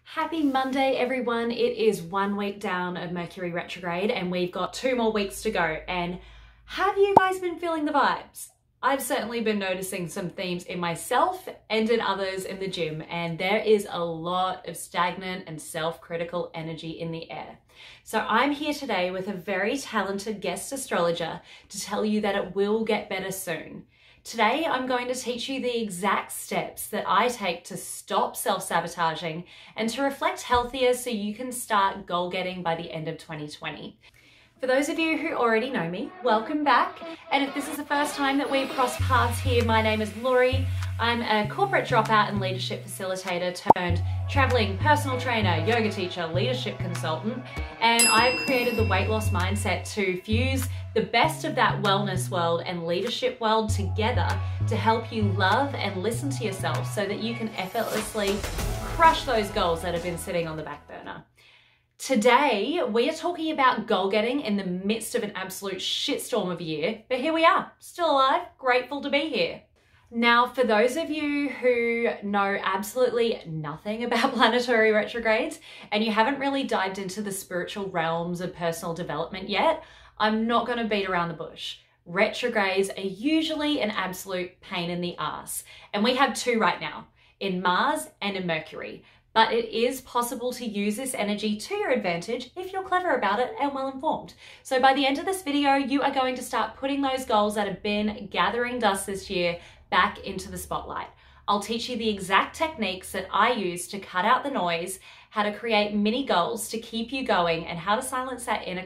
Happy Monday, everyone. It is 1 week down of Mercury retrograde and we've got 2 more weeks to go. And have you guys been feeling the vibes? I've certainly been noticing some themes in myself and in others in the gym, and there is a lot of stagnant and self-critical energy in the air. So I'm here today with a very talented guest astrologer to tell you that it will get better soon. Today, I'm going to teach you the exact steps that I take to stop self-sabotaging and to reflect healthier so you can start goal getting by the end of 2020. For those of you who already know me, welcome back. And if this is the first time that we've crossed paths here, my name is Laurie. I'm a corporate dropout and leadership facilitator turned traveling personal trainer, yoga teacher, leadership consultant. And I've created the weight loss mindset to fuse the best of that wellness world and leadership world together to help you love and listen to yourself so that you can effortlessly crush those goals that have been sitting on the back burner. Today, we are talking about goal getting in the midst of an absolute shitstorm of a year, but here we are, still alive, grateful to be here. Now, for those of you who know absolutely nothing about planetary retrogrades and you haven't really dived into the spiritual realms of personal development yet, I'm not going to beat around the bush. Retrogrades are usually an absolute pain in the ass, and we have 2 right now, in Mars and in Mercury. But it is possible to use this energy to your advantage if you're clever about it and well informed. So by the end of this video, you are going to start putting those goals that have been gathering dust this year back into the spotlight. I'll teach you the exact techniques that I use to cut out the noise, how to create mini goals to keep you going, and how to silence that inner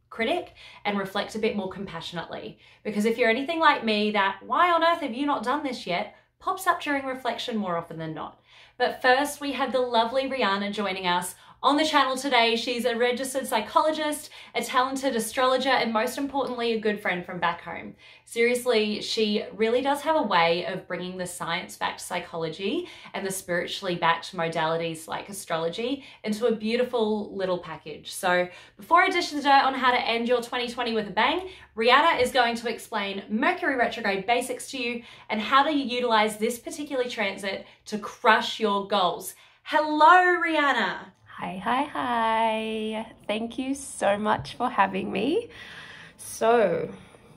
critic and reflect a bit more compassionately. Because if you're anything like me, that why on earth have you not done this yet pops up during reflection more often than not. But first, we have the lovely Rhianna joining us on the channel today. She's a registered psychologist, a talented astrologer, and most importantly, a good friend from back home. Seriously, she really does have a way of bringing the science-backed psychology and the spiritually backed modalities like astrology into a beautiful little package. So before I dish the dirt on how to end your 2020 with a bang, Rhianna is going to explain Mercury retrograde basics to you and how to utilize this particular transit to crush your goals. Hello, Rhianna. Hi. Thank you so much for having me. So,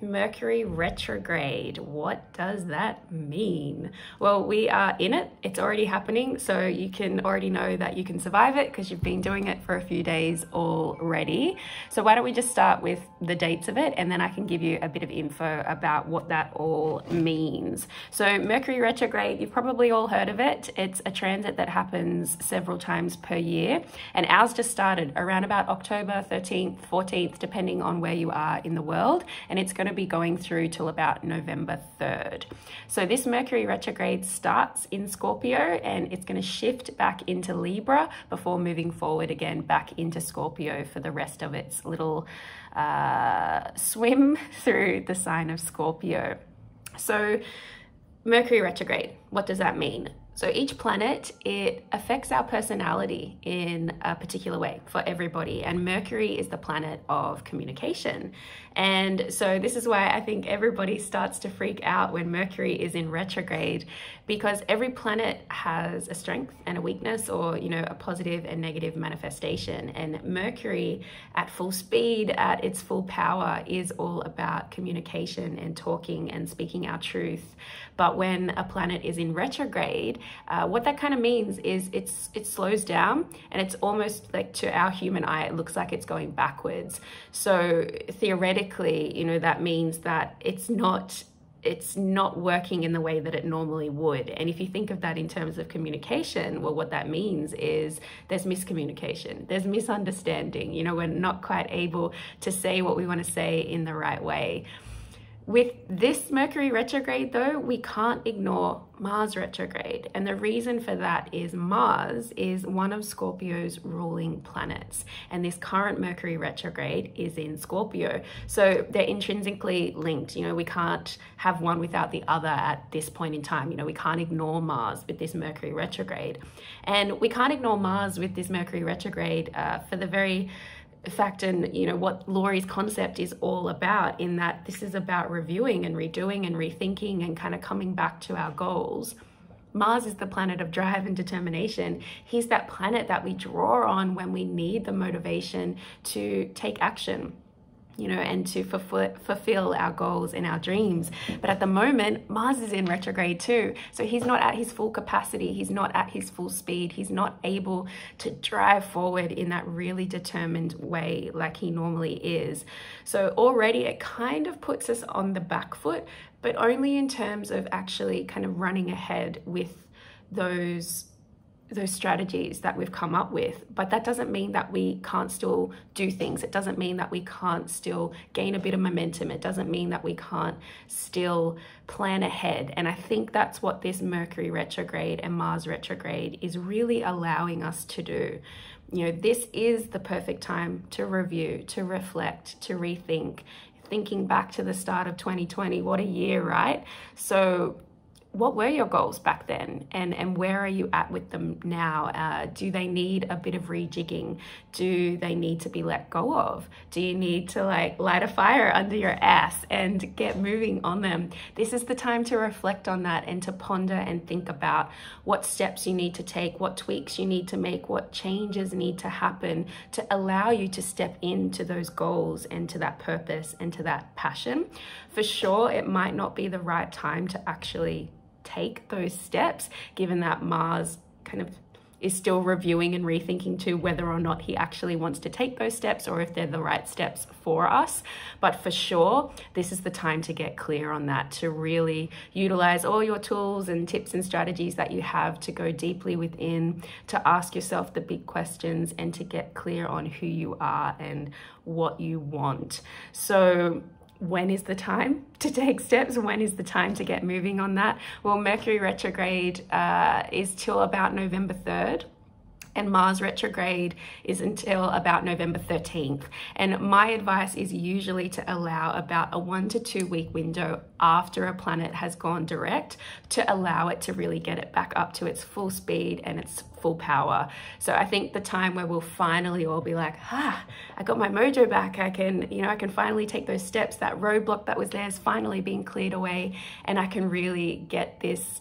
Mercury retrograde, what does that mean? Well, we are in it. It's already happening, so you can already know that you can survive it because you've been doing it for a few days already. So why don't we just start with the dates of it, and then I can give you a bit of info about what that all means. So Mercury retrograde, you've probably all heard of it. It's a transit that happens several times per year, and ours just started around about October 13th, 14th, depending on where you are in the world, and it's going to be going through till about November 3rd. So this Mercury retrograde starts in Scorpio and it's going to shift back into Libra before moving forward again back into Scorpio for the rest of its little swim through the sign of Scorpio. So Mercury retrograde, what does that mean? So each planet, it affects our personality in a particular way for everybody. And Mercury is the planet of communication. And so this is why I think everybody starts to freak out when Mercury is in retrograde, because every planet has a strength and a weakness, or, you know, a positive and negative manifestation. And Mercury at full speed, at its full power, is all about communication and talking and speaking our truth. But when a planet is in retrograde, what that kind of means is it slows down, and it's almost like, to our human eye, it looks like it's going backwards. So theoretically, you know, that means that it's not working in the way that it normally would. And if you think of that in terms of communication, well, what that means is there's miscommunication, there's misunderstanding, you know, we're not quite able to say what we want to say in the right way. With this Mercury retrograde, though, we can't ignore Mars retrograde. And the reason for that is Mars is one of Scorpio's ruling planets. And this current Mercury retrograde is in Scorpio. So they're intrinsically linked. You know, we can't have one without the other at this point in time. You know, we can't ignore Mars with this Mercury retrograde. And we can't ignore Mars with this Mercury retrograde for the very fact, and you know what Laurie's concept is all about, in that this is about reviewing and redoing and rethinking and kind of coming back to our goals. Mars is the planet of drive and determination. He's that planet that we draw on when we need the motivation to take action, you know, and to fulfill our goals and our dreams. But at the moment, Mars is in retrograde too. So he's not at his full capacity. He's not at his full speed. He's not able to drive forward in that really determined way like he normally is. So already it kind of puts us on the back foot, but only in terms of actually kind of running ahead with those strategies that we've come up with. But that doesn't mean that we can't still do things. It doesn't mean that we can't still gain a bit of momentum. It doesn't mean that we can't still plan ahead. And I think that's what this Mercury retrograde and Mars retrograde is really allowing us to do. You know, this is the perfect time to review, to reflect, to rethink. Thinking back to the start of 2020, what a year, right? So what were your goals back then, and where are you at with them now? Do they need a bit of rejigging? Do they need to be let go of? Do you need to like light a fire under your ass and get moving on them? This is the time to reflect on that and to ponder and think about what steps you need to take, what tweaks you need to make, what changes need to happen to allow you to step into those goals and to that purpose and to that passion. For sure, it might not be the right time to actually take those steps, given that Mars kind of is still reviewing and rethinking to whether or not he actually wants to take those steps or if they're the right steps for us. But for sure, this is the time to get clear on that, to really utilize all your tools and tips and strategies that you have to go deeply within, to ask yourself the big questions and to get clear on who you are and what you want. So when is the time to take steps? When is the time to get moving on that? Well, Mercury retrograde is till about November 3rd. And Mars retrograde is until about November 13th. And my advice is usually to allow about a 1 to 2 week window after a planet has gone direct to allow it to really get it back up to its full speed and its full power. So I think the time where we'll finally all be like, I got my mojo back. I can finally take those steps. That roadblock that was there is finally being cleared away, and I can really get this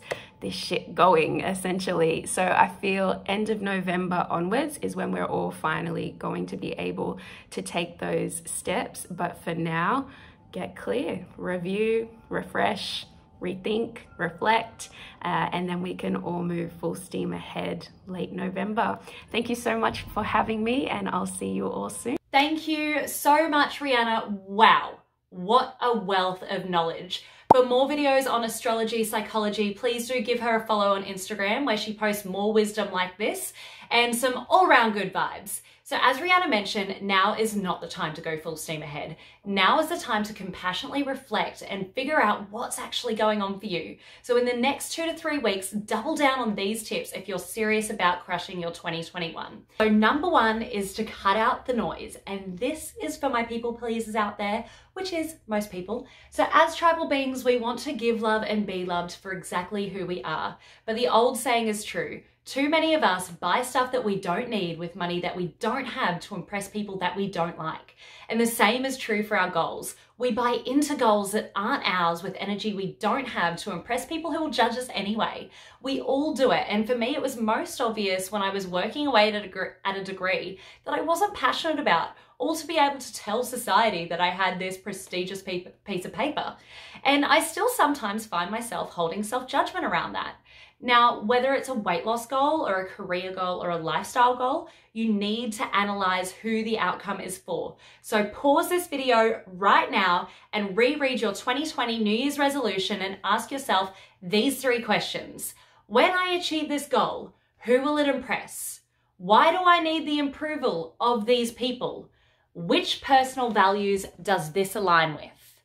shit going, essentially. So I feel end of November onwards is when we're all finally going to be able to take those steps. But for now, get clear, review, refresh, rethink, reflect, and then we can all move full steam ahead late November. Thank you so much for having me, and I'll see you all soon. Thank you so much, Rhianna. Wow, what a wealth of knowledge. For more videos on astrology, psychology, please do give her a follow on Instagram, where she posts more wisdom like this and some all-round good vibes. So as Rhianna mentioned, now is not the time to go full steam ahead. Now is the time to compassionately reflect and figure out what's actually going on for you. So in the next 2 to 3 weeks, double down on these tips if you're serious about crushing your 2021. So number 1 is to cut out the noise. And this is for my people pleasers out there, which is most people. So as tribal beings, we want to give love and be loved for exactly who we are. But the old saying is true. Too many of us buy stuff that we don't need with money that we don't have to impress people that we don't like. And the same is true for our goals. We buy into goals that aren't ours with energy we don't have to impress people who will judge us anyway. We all do it. And for me, it was most obvious when I was working away at a degree that I wasn't passionate about, all to be able to tell society that I had this prestigious piece of paper. And I still sometimes find myself holding self-judgment around that. Now, whether it's a weight loss goal or a career goal or a lifestyle goal, you need to analyze who the outcome is for. So pause this video right now and reread your 2020 New Year's resolution and ask yourself these 3 questions. When I achieve this goal, who will it impress? Why do I need the approval of these people? Which personal values does this align with?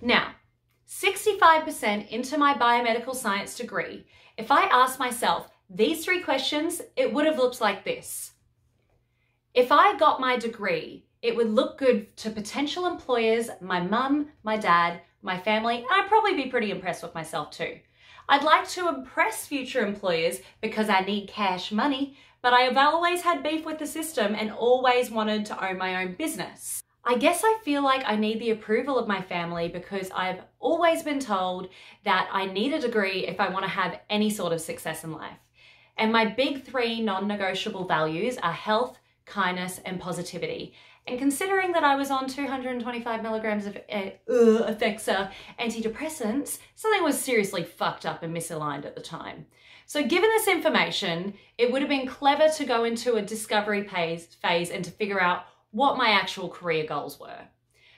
Now, 65% into my biomedical science degree, if I asked myself these 3 questions, it would have looked like this. If I got my degree, it would look good to potential employers, my mum, my dad, my family, and I'd probably be pretty impressed with myself too. I'd like to impress future employers because I need cash money, but I have always had beef with the system and always wanted to own my own business. I guess I feel like I need the approval of my family because I've always been told that I need a degree if I want to have any sort of success in life. And my big three non-negotiable values are health, kindness, and positivity. And considering that I was on 225 milligrams of Effexa antidepressants, something was seriously fucked up and misaligned at the time. So given this information, it would have been clever to go into a discovery phase and to figure out what my actual career goals were.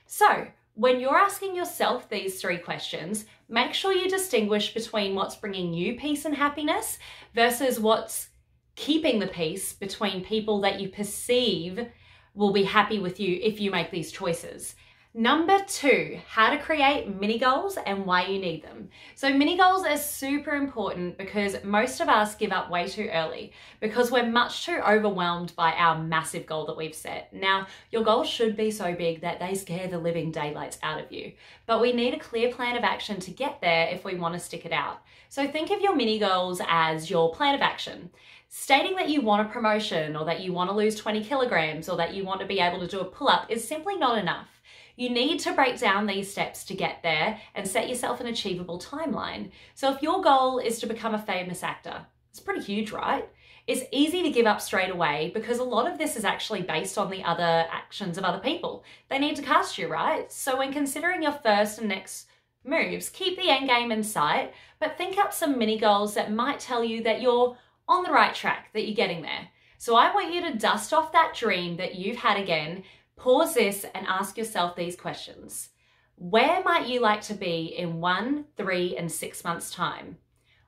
So when you're asking yourself these three questions, make sure you distinguish between what's bringing you peace and happiness versus what's keeping the peace between people that you perceive will be happy with you if you make these choices. Number 2, how to create mini goals and why you need them. So mini goals are super important because most of us give up way too early because we're much too overwhelmed by our massive goal that we've set. Now, your goals should be so big that they scare the living daylights out of you, but we need a clear plan of action to get there if we want to stick it out. So think of your mini goals as your plan of action. Stating that you want a promotion or that you want to lose 20 kilograms or that you want to be able to do a pull-up is simply not enough. You need to break down these steps to get there and set yourself an achievable timeline. So if your goal is to become a famous actor, it's pretty huge, right? It's easy to give up straight away because a lot of this is actually based on the other actions of other people. They need to cast you, right? So when considering your first and next moves, keep the end game in sight, but think up some mini goals that might tell you that you're on the right track, that you're getting there. So I want you to dust off that dream that you've had again. Pause this and ask yourself these questions. Where might you like to be in 1, 3, and 6 months' time?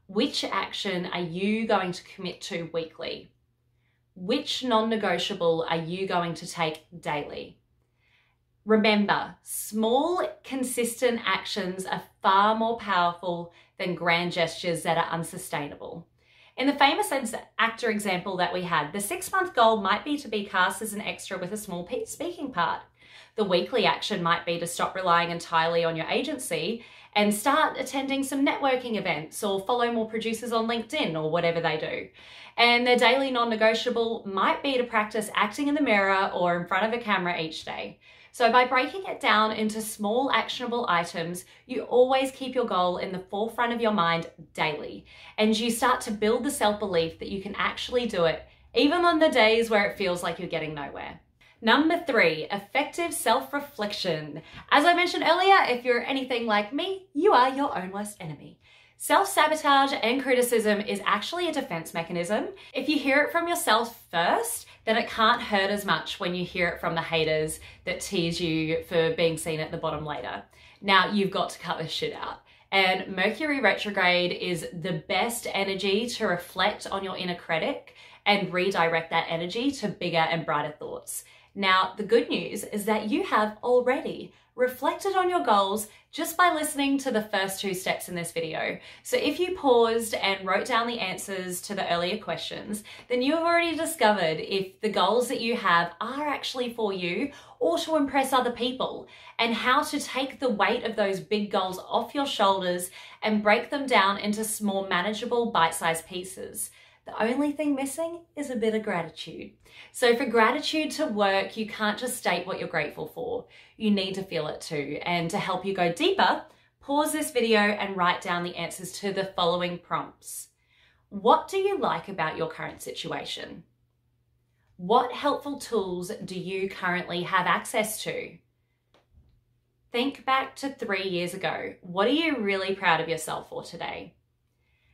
Which action are you going to commit to weekly? Which non-negotiable are you going to take daily? Remember, small, consistent actions are far more powerful than grand gestures that are unsustainable. In the famous actor example that we had, the 6-month goal might be to be cast as an extra with a small speaking part. The weekly action might be to stop relying entirely on your agency and start attending some networking events or follow more producers on LinkedIn or whatever they do. And the daily non-negotiable might be to practice acting in the mirror or in front of a camera each day. So by breaking it down into small actionable items, you always keep your goal in the forefront of your mind daily. And you start to build the self-belief that you can actually do it, even on the days where it feels like you're getting nowhere. Number 3, effective self-reflection. As I mentioned earlier, if you're anything like me, you are your own worst enemy. Self-sabotage and criticism is actually a defense mechanism. If you hear it from yourself first, then it can't hurt as much when you hear it from the haters that tease you for being seen at the bottom later. Now, you've got to cut this shit out. And Mercury retrograde is the best energy to reflect on your inner critic and redirect that energy to bigger and brighter thoughts. Now, the good news is that you have already reflected on your goals just by listening to the first 2 steps in this video. So if you paused and wrote down the answers to the earlier questions, then you have already discovered if the goals that you have are actually for you or to impress other people, and how to take the weight of those big goals off your shoulders and break them down into small, manageable, bite-sized pieces. The only thing missing is a bit of gratitude. So for gratitude to work, you can't just state what you're grateful for. You need to feel it too. And to help you go deeper, pause this video and write down the answers to the following prompts. What do you like about your current situation? What helpful tools do you currently have access to? Think back to 3 years ago. What are you really proud of yourself for today?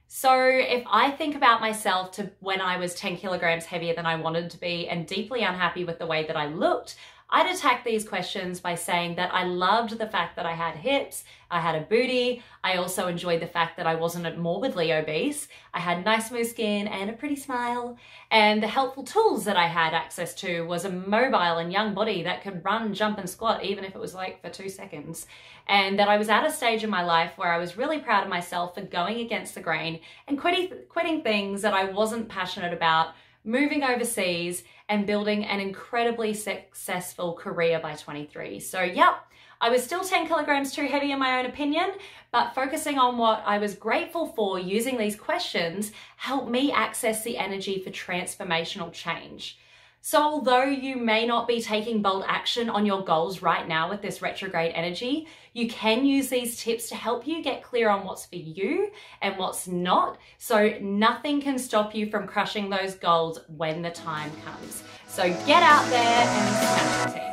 So if I think about myself to when I was 10 kilograms heavier than I wanted to be and deeply unhappy with the way that I looked, I'd attack these questions by saying that I loved the fact that I had hips, I had a booty, I also enjoyed the fact that I wasn't morbidly obese, I had nice smooth skin and a pretty smile, and the helpful tools that I had access to was a mobile and young body that could run, jump and squat even if it was like for 2 seconds, and that I was at a stage in my life where I was really proud of myself for going against the grain and quitting things that I wasn't passionate about, moving overseas and building an incredibly successful career by 23. So yep, I was still 10 kilograms too heavy in my own opinion, but focusing on what I was grateful for using these questions helped me access the energy for transformational change. So although you may not be taking bold action on your goals right now with this retrograde energy, you can use these tips to help you get clear on what's for you and what's not. So nothing can stop you from crushing those goals when the time comes. So get out there and smash it.